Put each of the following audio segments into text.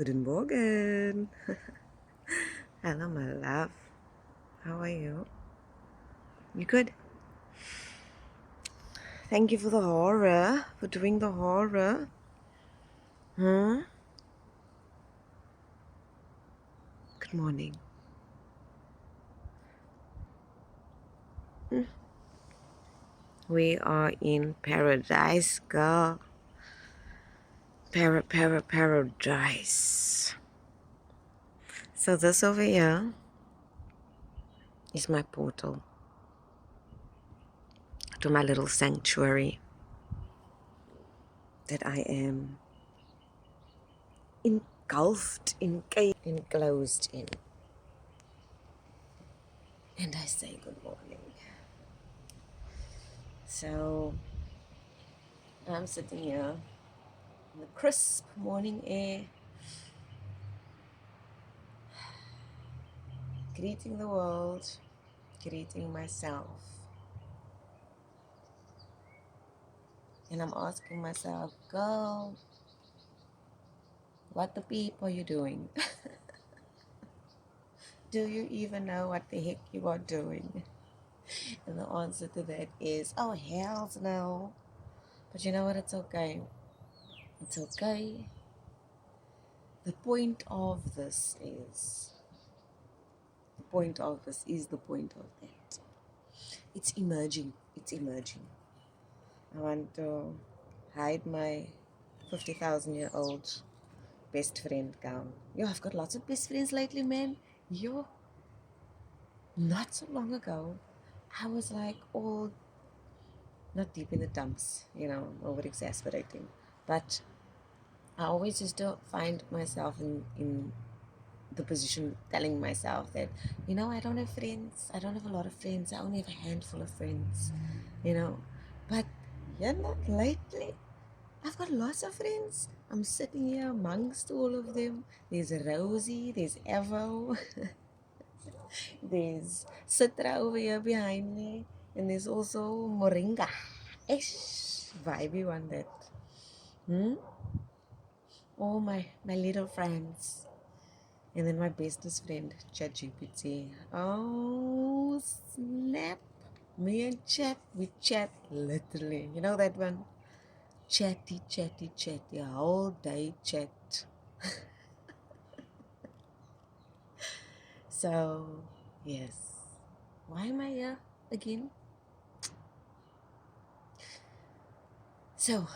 Guten Morgen. Hello, my love. How are you? You good? Thank you for the horror, for doing the horror. Huh? Good morning. We are in paradise, girl. Paradise. So this over here is my portal to my little sanctuary that I am engulfed, enclosed in. And I say good morning. So I'm sitting here in the crisp morning air, greeting the world, greeting myself. And I'm asking myself, girl, what the beep are you doing? Do you even know what the heck you are doing? And the answer to that is, oh, hells no. But you know what? It's okay. It's okay. The point of this is the point of that. It's emerging. It's emerging. I want to hide my 50,000-year-old best friend gown. Yo, I've got lots of best friends lately, man. Yo, not so long ago, I was like all not deep in the dumps, over exasperating. But I always used to find myself in the position telling myself that, I don't have friends. I don't have a lot of friends. I only have a handful of friends, you know. But, lately, I've got lots of friends. I'm sitting here amongst all of them. There's Rosie, there's Evo, there's Citra over here behind me, and there's also Moringa. Ish, vibey one that. All my little friends. And then my bestest friend, ChatGPT. Oh, snap. Me and Chat, we chat literally. You know that one? Chatty, a whole day chat. So, yes. Why am I here again? So,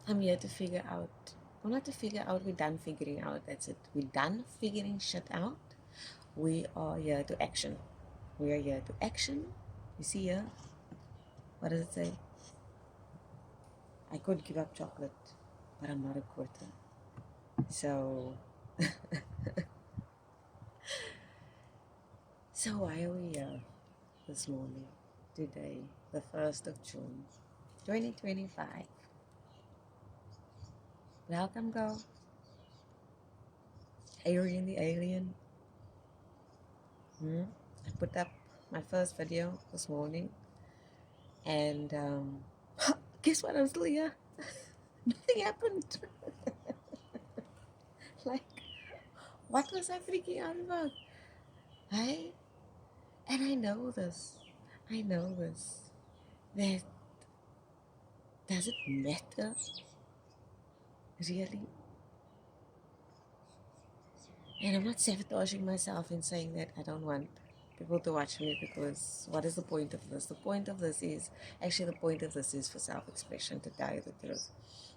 I'm here to figure out. Well, not to figure out, we're done figuring out. That's it. We're done figuring shit out. We are here to action. We are here to action. You see here? What does it say? I could give up chocolate, but I'm not a quitter. So, so why are we here this morning, today, the 1st of June, 2025? Welcome, girl. Arian the Alien. I put up my first video this morning, and guess what? I'm still here. Nothing happened. Like, what was I freaking out about? Hey, and I know this. That does it matter? Really? And I'm not sabotaging myself in saying that I don't want people to watch me, because what is the point of this? The point of this is for self-expression, to tell you the truth.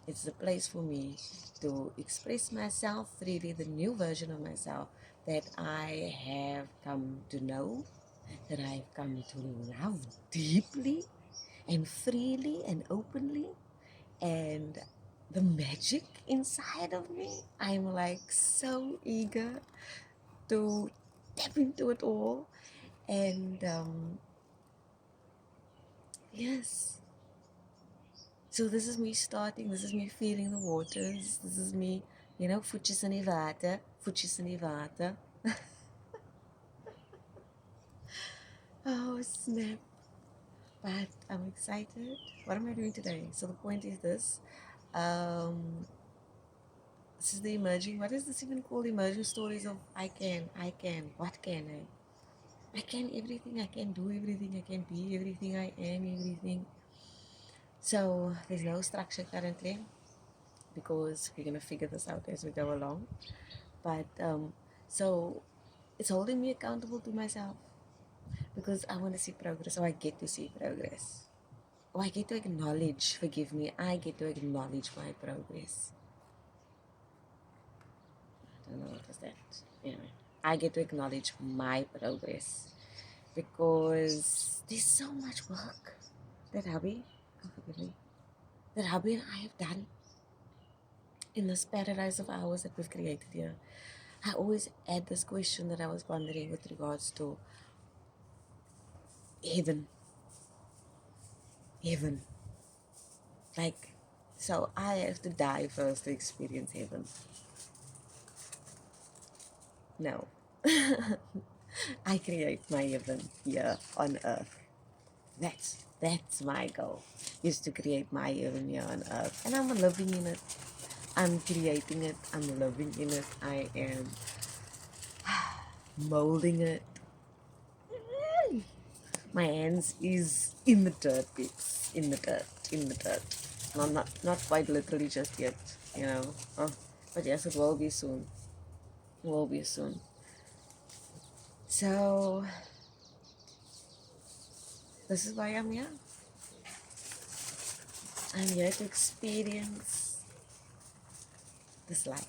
It's the place for me to express myself freely, the new version of myself that I have come to know, that I've come to love deeply and freely and openly. And the magic inside of me, I'm like so eager to tap into it all. And yes, so this is me starting, this is me feeling the waters, this is me, voetjes in die water. Oh, snap. But I'm excited. What am I doing today? So the point is this. The This is the emerging, what is this even called? Emerging stories of what can I? I can everything, I can do everything, I can be everything, I am everything. So there's no structure currently because we're going to figure this out as we go along. But so it's holding me accountable to myself because I want to see progress, or I get to see progress. Or I get to acknowledge, forgive me, I get to acknowledge my progress. I don't know what was that. Anyway, I get to acknowledge my progress because there's so much work that hubby, oh, forgive me, that hubby and I have done in this paradise of hours that we've created here. I always had this question that I was wondering with regards to heaven. Heaven. Like, so I have to die first to experience heaven. No. I create my heaven here on earth. That's my goal, is to create my heaven here on earth. And I'm living in it. I'm creating it. I'm living in it. I am molding it. My hands is in the dirt, peeps. In the dirt. In the dirt. And I'm not quite literally just yet, you know. Oh, but yes, it will be soon. It will be soon. So this is why I'm here. I'm here to experience this life.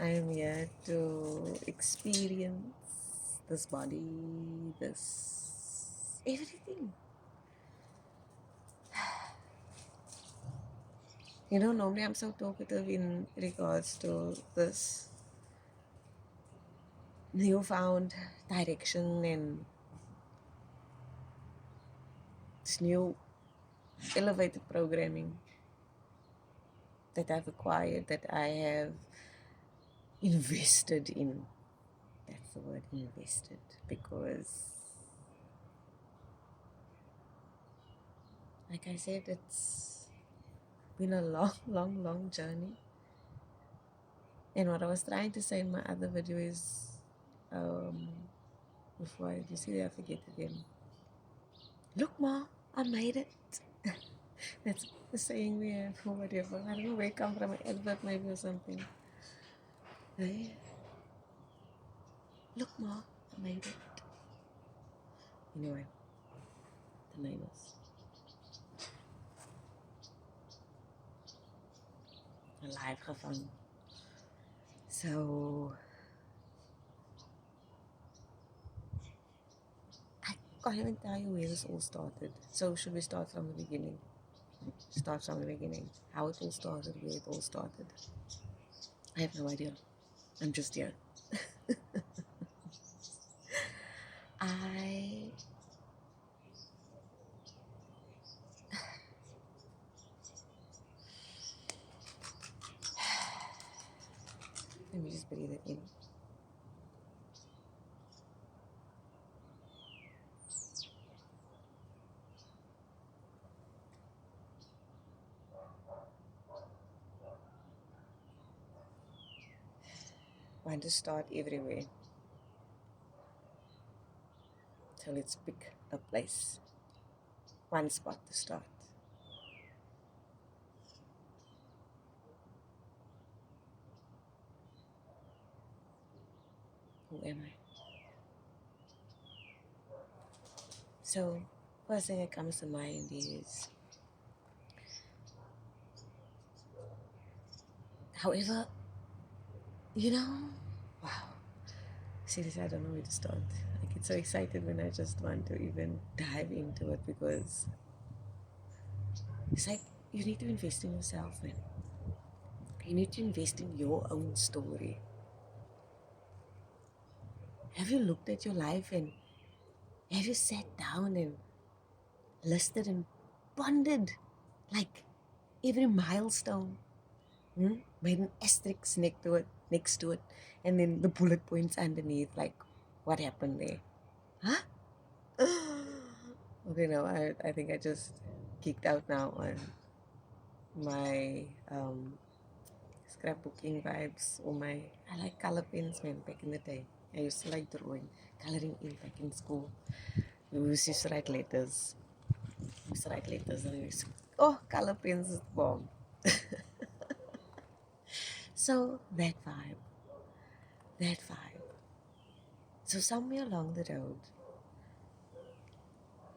I am here to experience this body, this everything. You know, normally I'm so talkative in regards to this newfound direction and this new elevated programming that I've acquired, that I have invested in. That's the word, invested, because like I said, it's been a long journey. And what I was trying to say in my other video is, before you see, I forget again. Look, Ma, I made it. That's the saying we have or whatever. I don't know where it come from, an advert maybe or something. Hey, look, Ma, I made it. Anyway, the name is Alive Gevangen. So I can't even tell you where this all started. So should we start from the beginning? Start from the beginning. How it all started, where it all started. I have no idea. I'm just here. I let me just breathe it in. Want to start everywhere. So let's pick a place. One spot to start. Who am I? So first thing that comes to mind is, however, you know, wow. Seriously, I don't know where to start. I get so excited when I just want to even dive into it, because it's like you need to invest in yourself, man. You need to invest in your own story. Have you looked at your life and have you sat down and listed and pondered like every milestone? Made an asterisk next to it, and then the bullet points underneath, like what happened there? Huh? Okay, no, I think I just geeked out now on my scrapbooking vibes, or I like color pens, man, back in the day. I used to like drawing, coloring in back in school. We used to write letters. We used to write letters and we used to, oh, color pens is the bomb. So that vibe. So somewhere along the road,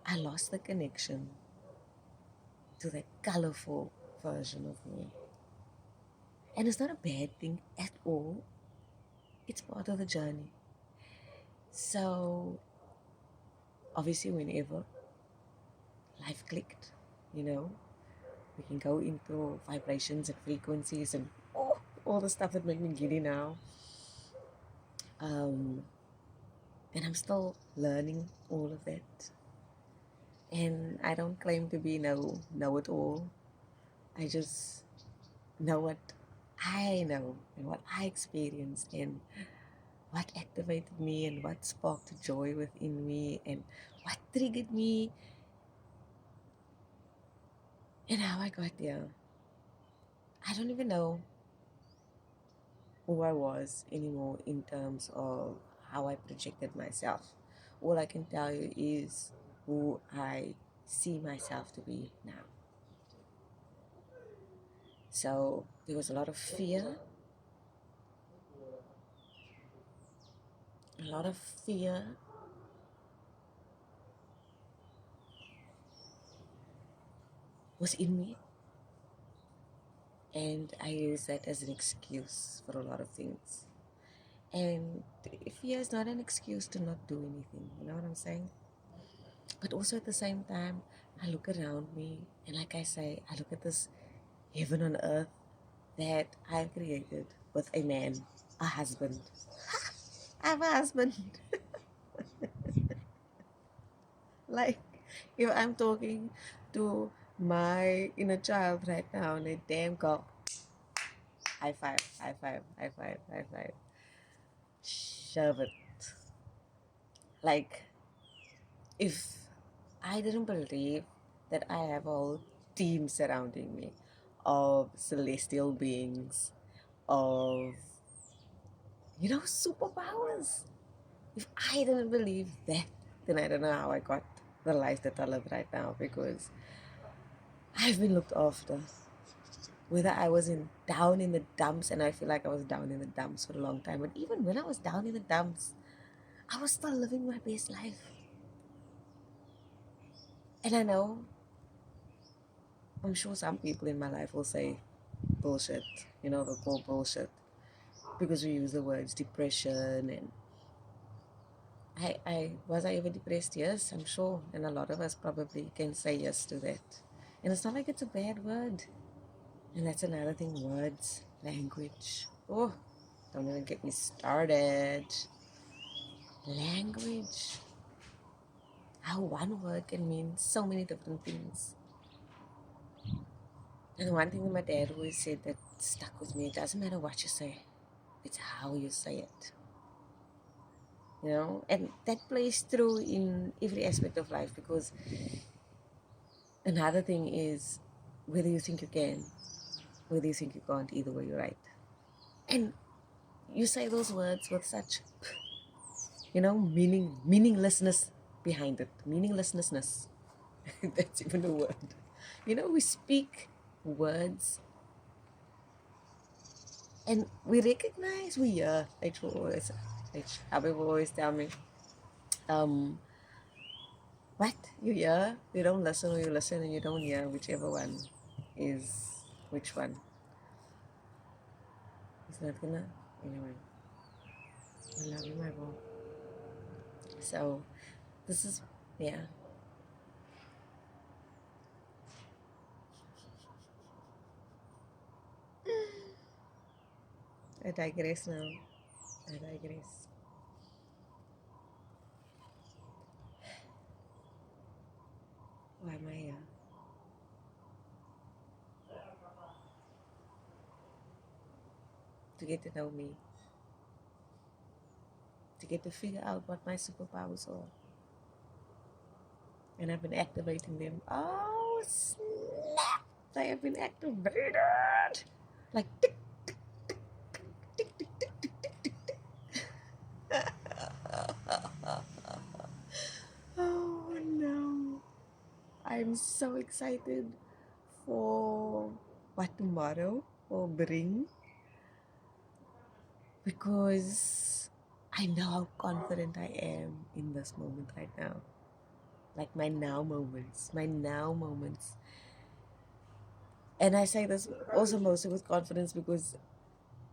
I lost the connection to that colorful version of me. And it's not a bad thing at all. It's part of the journey. So obviously whenever life clicked, you know, we can go into vibrations and frequencies and all the stuff that make me giddy now. And I'm still learning all of that. And I don't claim to be know it all. I just know what I know and what I experienced and what activated me and what sparked joy within me and what triggered me and how I got there. I don't even know who I was anymore in terms of how I projected myself. All I can tell you is who I see myself to be now. So there was a lot of fear, a lot of fear was in me, and I use that as an excuse for a lot of things. And fear is not an excuse to not do anything, you know what I'm saying? But also at the same time, I look around me, and like I say, I look at this heaven on earth that I've created with a man, a husband. I'm a husband. Like, if I'm talking to my inner child right now, and a damn girl, high five, high five, high five, high five. Shove it. Like, if I didn't believe that I have a whole team surrounding me of celestial beings, of, superpowers. If I didn't believe that, then I don't know how I got the life that I live right now, because I've been looked after. Whether I was down in the dumps, and I feel like I was down in the dumps for a long time, but even when I was down in the dumps, I was still living my best life. And I know, I'm sure some people in my life will say bullshit, they'll call bullshit, because we use the words depression and was I ever depressed? Yes, I'm sure. And a lot of us probably can say yes to that. And it's not like it's a bad word. And that's another thing, words, language. Oh, don't even get me started. Language. How one word can mean so many different things. And one thing that my dad always said that stuck with me, it doesn't matter what you say, it's how you say it. And that plays through in every aspect of life, because another thing is whether you think you can, whether you think you can't, either way you're right. And you say those words with such, meaninglessness behind it. Meaninglessness. That's even a word. We speak words and we recognize we hear. How people always tell me, what? You hear? You don't listen, or you listen and you don't hear, whichever one is which one. It's not gonna. Anyway, I love you, my boy. So, this is, yeah. I digress now. I digress. Why am I here? To get to know me. To get to figure out what my superpowers are. And I've been activating them. Oh, snap! They have been activated! Like, tick, tick, I'm so excited for what tomorrow will bring because I know how confident I am in this moment right now. Like my now moments. And I say this also mostly with confidence because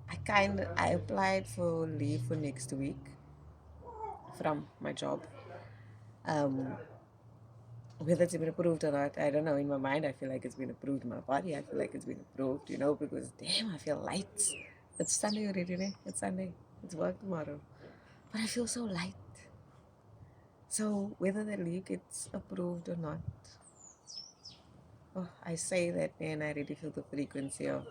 I applied for leave for next week from my job. Um, whether it's been approved or not, I don't know. In my mind, I feel like it's been approved. In my body, I feel like it's been approved, because damn, I feel light. It's Sunday already, né? It's Sunday. It's work tomorrow. But I feel so light. So whether the leave gets approved or not, oh, I say that and I really feel the frequency of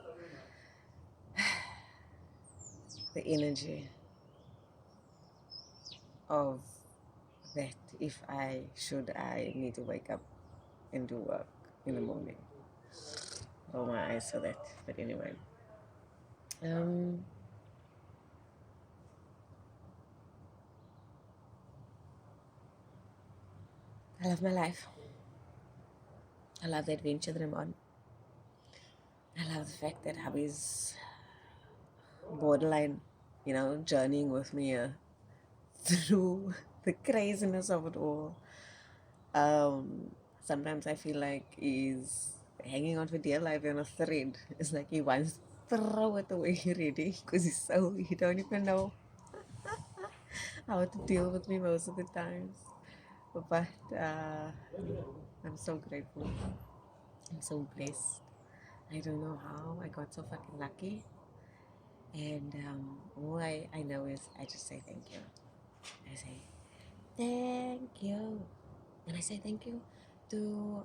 the energy of that if I need to wake up and do work in the morning. Oh my eyes for that. But anyway. Um I love my life. I love the adventure that I'm on. I love the fact that hubby's borderline, journeying with me through the craziness of it all. Um, Sometimes I feel like he's hanging on for dear life on a thread. It's like he wants to throw it away already because he don't even know how to deal with me most of the times. But I'm so grateful. I'm so blessed. I don't know how I got so fucking lucky. And all I know is I just say thank you. I say thank you. And I say thank you to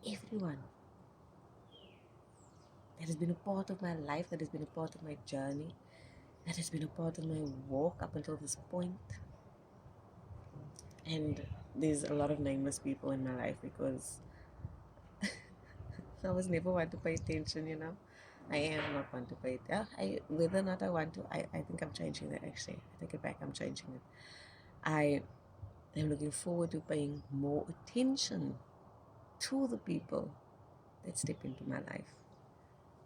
everyone that has been a part of my life, that has been a part of my journey, that has been a part of my walk up until this point. And there's a lot of nameless people in my life because I was never one to pay attention. I am not one to pay attention. Whether or not I want to, I think I'm changing that actually. I take it back, I'm changing it. I am looking forward to paying more attention to the people that step into my life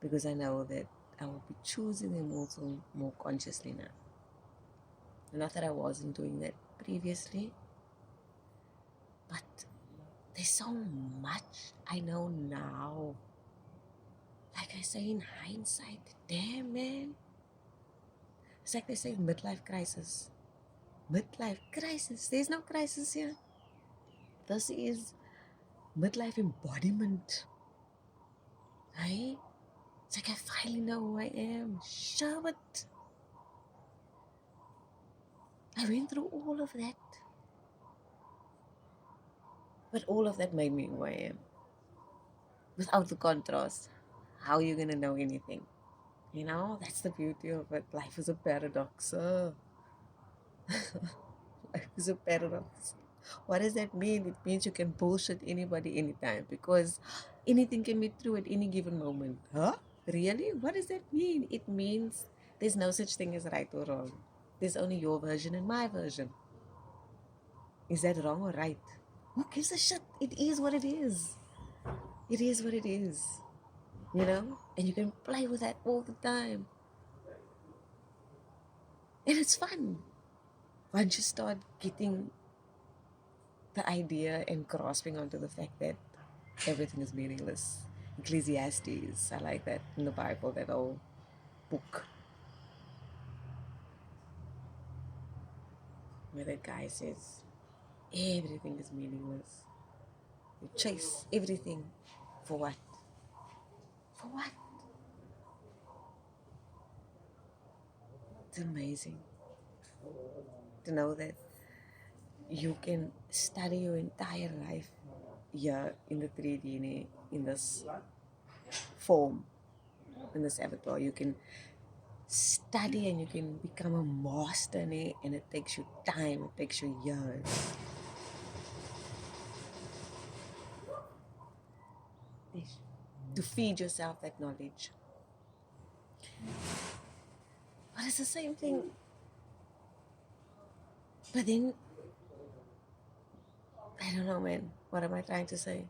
because I know that I will be choosing them also more consciously now. Not that I wasn't doing that previously, but there's so much I know now. Like I say in hindsight, damn man. It's like they say midlife crisis. Midlife crisis. There's no crisis here. This is midlife embodiment. Right? It's like I finally know who I am. Shove it. I went through all of that. But all of that made me who I am. Without the contrast, how are you going to know anything? That's the beauty of it. Life is a paradox. Life is a paradox. What does that mean? It means you can bullshit anybody anytime because anything can be true at any given moment. Huh? Really? What does that mean? It means there's no such thing as right or wrong. There's only your version and my version. Is that wrong or right? Who gives a shit? It is what it is. It is what it is. And you can play with that all the time. And it's fun. Once you start getting the idea and grasping onto the fact that everything is meaningless. Ecclesiastes, I like that in the Bible, that old book where that guy says everything is meaningless. You chase everything for what? For what? It's amazing to know that you can study your entire life here in the 3D, in this form, in this avatar. You can study and you can become a master in it, and it takes you time, it takes you years. To feed yourself that knowledge. But it's the same thing. But then, I don't know, man. What am I trying to say?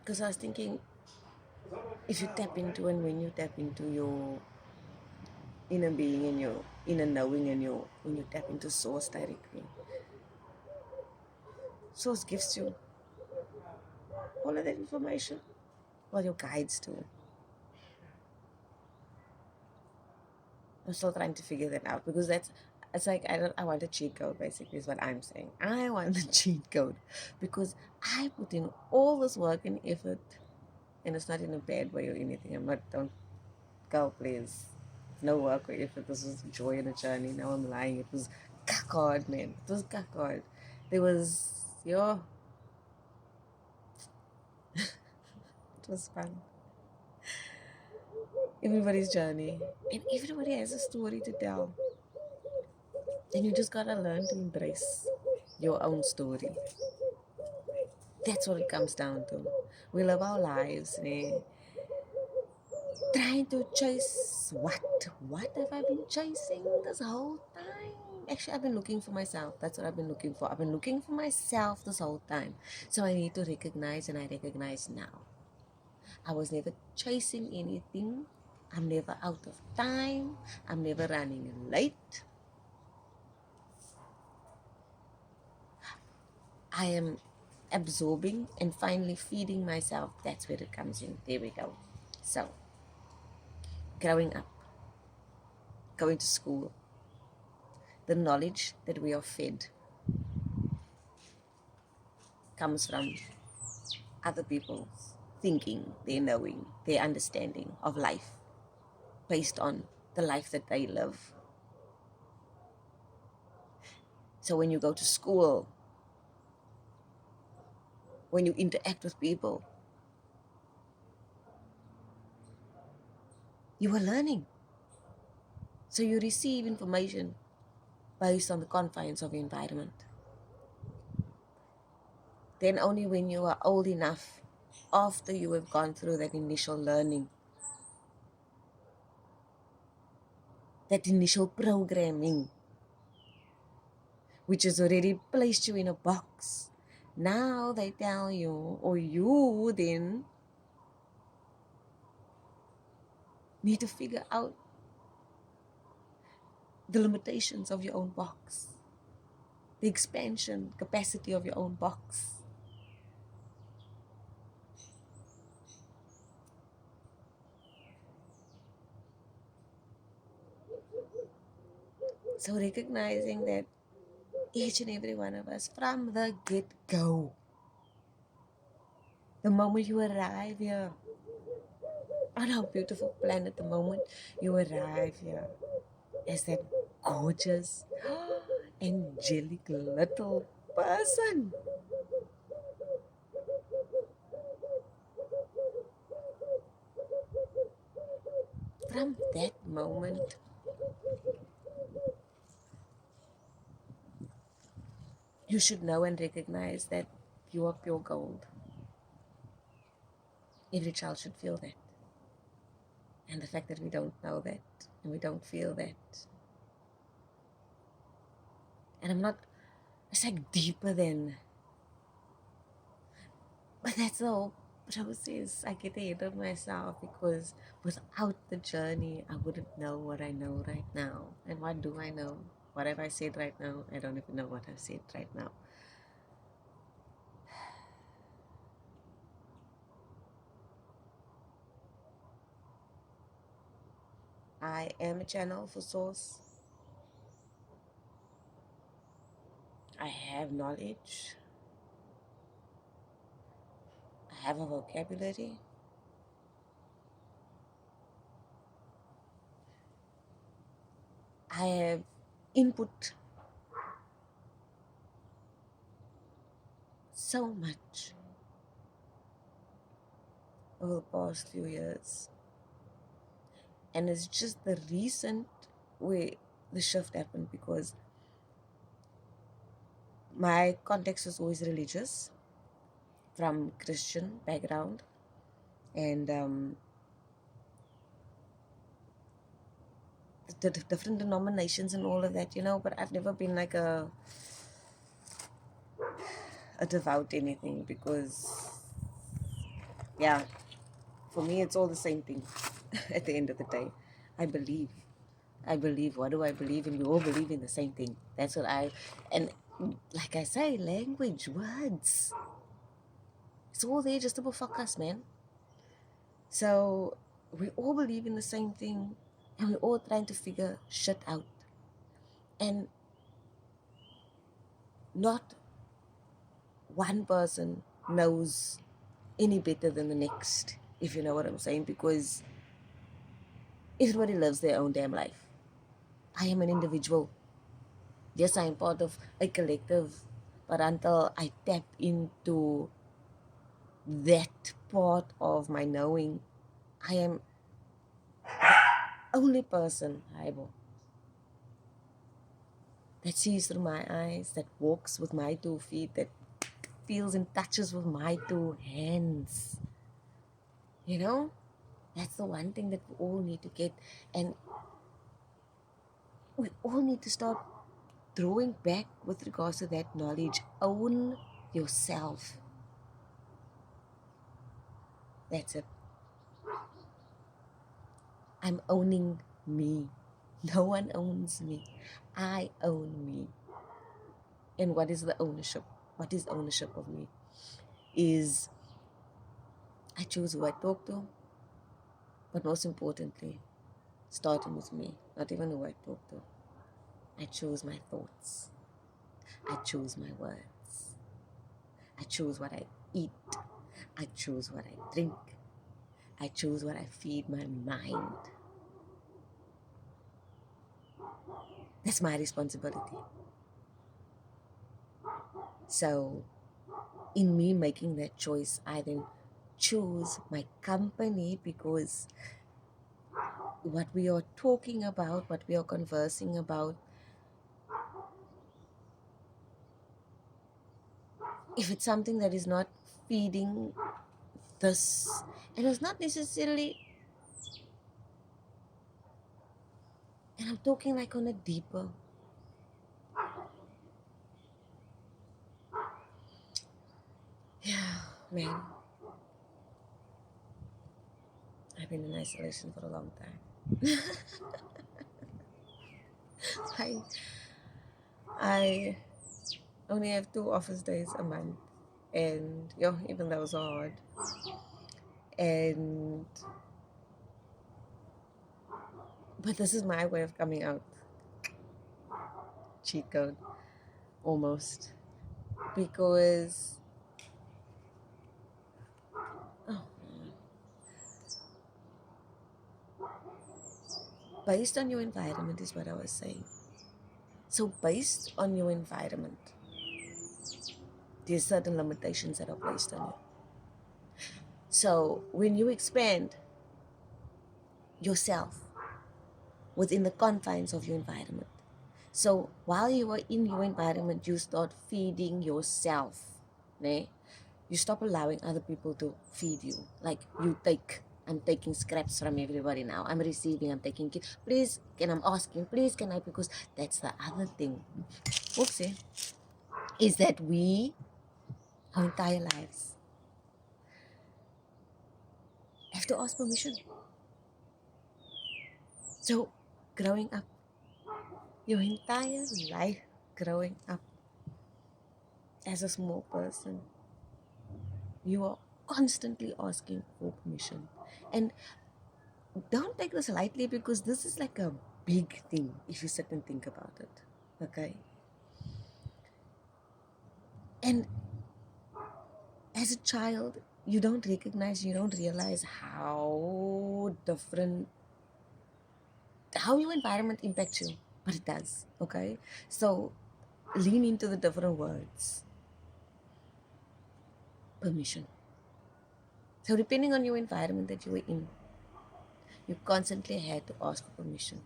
Because I was thinking, if you tap into and when you tap into your inner being and your inner knowing and your when you tap into source directly, source gives you all of that information. Well, your guides too. I'm still trying to figure that out because it's like I want a cheat code basically is what I'm saying. I want a cheat code because I put in all this work and effort, and it's not in a bad way or anything. I'm not, don't go please. No work or effort. This was joy in a journey. Now I'm lying. It was hard, man. It was hard. There was it was fun. Everybody's journey. And everybody has a story to tell. And you just gotta learn to embrace your own story. That's what it comes down to. We live our lives, trying to chase what? What have I been chasing this whole time? Actually, I've been looking for myself. That's what I've been looking for. I've been looking for myself this whole time. So I need to recognize, and I recognize now. I was never chasing anything. I'm never out of time. I'm never running late. I am absorbing and finally feeding myself. That's where it comes in. There we go. So, growing up, going to school, the knowledge that we are fed comes from other people's thinking, their knowing, their understanding of life based on the life that they live. So when you go to school, when you interact with people, you are learning. So you receive information based on the confines of your environment. Then only when you are old enough, after you have gone through that initial learning, that initial programming, which has already placed you in a box. Now they tell you, or you then need to figure out the limitations of your own box, the expansion capacity of your own box. So recognizing that each and every one of us from the get-go, the moment you arrive here on our beautiful planet, the moment you arrive here as that gorgeous, angelic little person, from that moment, you should know and recognize that you are pure gold. Every child should feel that. And the fact that we don't know that and we don't feel that. And I'm not, it's like deeper than, but that's the whole process. I get ahead of myself because without the journey, I wouldn't know what I know right now. And what do I know? What have I said right now? I don't even know what I've said right now. I am a channel for source. I have knowledge. I have a vocabulary. I have input so much over the past few years. And it's just the recent way the shift happened because my context was always religious from Christian background and the different denominations and all of that, but I've never been like a devout anything because Yeah, for me, it's all the same thing. At the end of the day, I believe. I believe. What do I believe in? We all believe in the same thing. That's what I. And like I say, language, words. It's all there just to fuck us, man. So we all believe in the same thing, and we're all trying to figure shit out. And not one person knows any better than the next, if you know what I'm saying, because everybody lives their own damn life. I am an individual. Yes, I am part of a collective, but until I tap into that part of my knowing, I am the only person, Ibo, that sees through my eyes, that walks with my 2 feet, that feels and touches with my 2 hands. You know, that's the one thing that we all need to get, and we all need to start drawing back with regards to that knowledge. Own yourself. That's it. I'm owning me. No one owns me. I own me. And what is the ownership? What is ownership of me? Is I choose who I talk to, but most importantly, starting with me, not even who I talk to. I choose my thoughts. I choose my words. I choose what I eat. I choose what I drink. I choose what I feed my mind. That's my responsibility. So, in me making that choice, I then choose my company, because what we are talking about, what we are conversing about, if it's something that is not feeding this, and it's not necessarily, and I'm talking like on a deeper, yeah, man, I've been in isolation for a long time. I I only have 2 office days a month, and even those are hard. And but this is my way of coming out. Cheat code, almost, because oh, based on your environment is what I was saying. So based on your environment, there's certain limitations that are placed on you. So when you expand yourself within the confines of your environment, so while you are in your environment, you start feeding yourself. Ne? You stop allowing other people to feed you. Like I'm taking scraps from everybody now. I'm receiving, I'm taking, please, I'm asking, please, can I? Because that's the other thing. Oopsie. Is that our entire lives, have to ask permission. So, growing up, your entire life growing up as a small person, you are constantly asking for permission. And don't take this lightly, because this is like a big thing if you sit and think about it. Okay? And as a child, you don't recognize, you don't realize how different, how your environment impacts you. But it does. Okay? So, lean into the different words. Permission. So depending on your environment that you were in, you constantly had to ask for permission.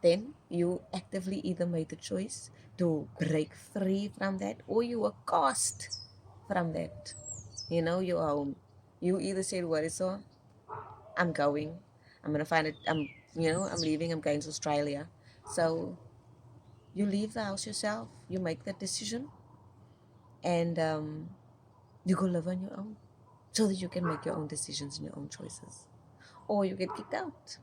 Then you actively either made the choice to break free from that, or you were cast from that. You're home. You either said, what is so? I'm going. I'm gonna find it. I'm leaving. I'm going to Australia. So you leave the house yourself. You make that decision, and you go live on your own. so that you can make your own decisions and your own choices. Or you get kicked out.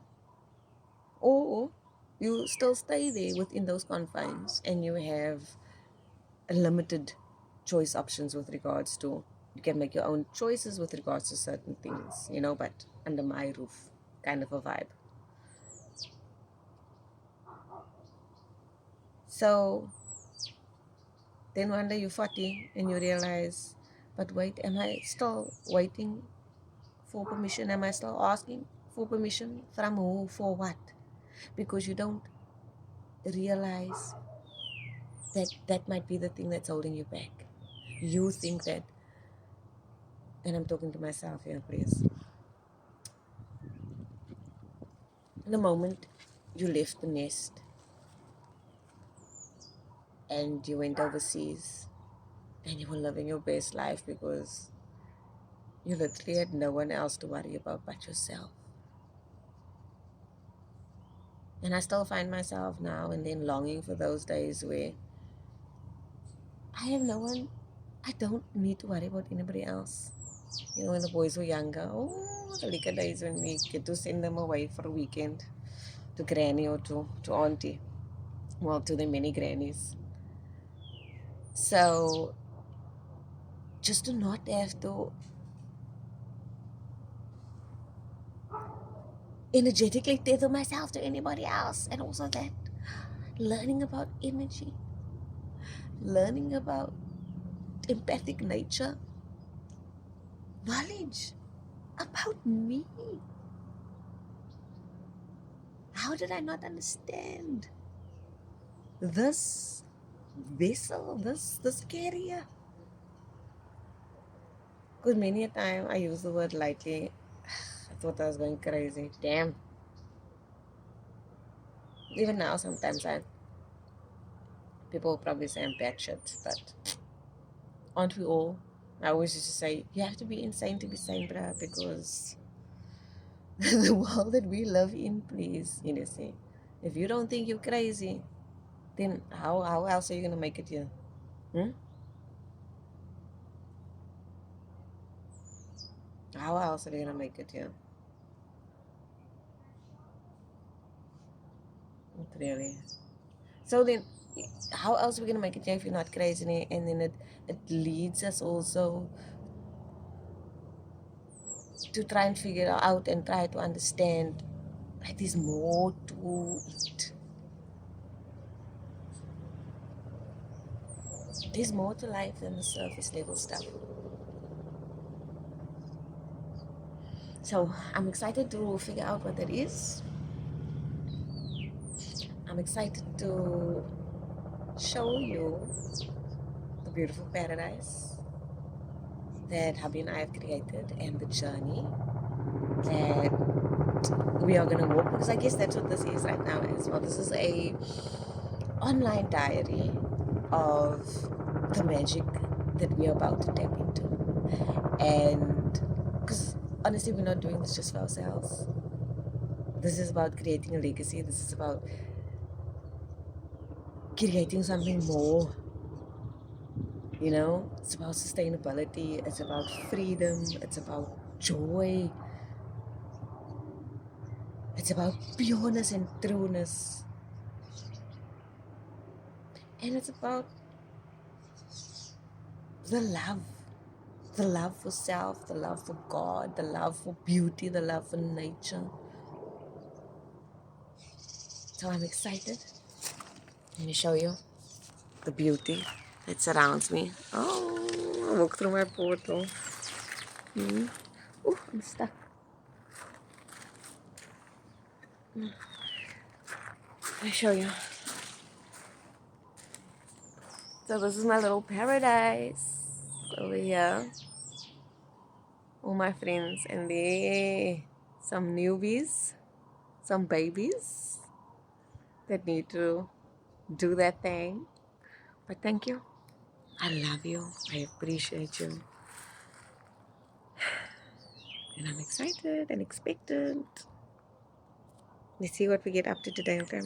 Or you still stay there within those confines and you have a limited choice options with regards to, you can make your own choices with regards to certain things, but under my roof kind of a vibe. So then one day you're 40 and you realize, but wait, am I still waiting for permission? Am I still asking for permission from who, for what? Because you don't realize that that might be the thing that's holding you back. You think that, and I'm talking to myself here, please. The moment you left the nest and you went overseas and you were living your best life because you literally had no one else to worry about but yourself. And I still find myself now and then longing for those days where I have no one, I don't need to worry about anybody else. When the boys were younger, oh, the liquor days when we get to send them away for a weekend to granny or to auntie. Well, to the many grannies. So just to not have to energetically tether myself to anybody else, and also that learning about energy, learning about empathic nature, knowledge about me. How did I not understand this vessel, this carrier? Because many a time I use the word lightly. I thought I was going crazy. Damn. Even now, sometimes people will probably say I'm batshit, but aren't we all? I always used to say, you have to be insane to be sane, bruh, because the world that we live in, please, say, if you don't think you're crazy, then how else are you going to make it here? How else are you going to make it here? Not really. So then, how else are we going to make it here if you're not crazy? And then it leads us also to try and figure out and try to understand, like, there's more to it. There's more to life than the surface level stuff. So I'm excited to figure out what that is. I'm excited to show you the beautiful paradise that hubby and I have created and the journey that we are going to walk, because I guess that's what this is right now as well. This is a online diary of the magic that we are about to tap into. And because honestly, we're not doing this just for ourselves. This is about creating a legacy. This is about creating something more. It's about sustainability. It's about freedom. It's about joy. It's about pureness and trueness. And it's about the love for self, the love for God, the love for beauty, the love for nature. So I'm excited. Let me show you the beauty that surrounds me. Oh, I walk through my portal. Oh, I'm stuck. Let me show you. So this is my little paradise over here. All my friends, and there some newbies, some babies that need to do that thing. But thank you. I love you. I appreciate you. And I'm excited and expectant. Let's see what we get up to today, okay?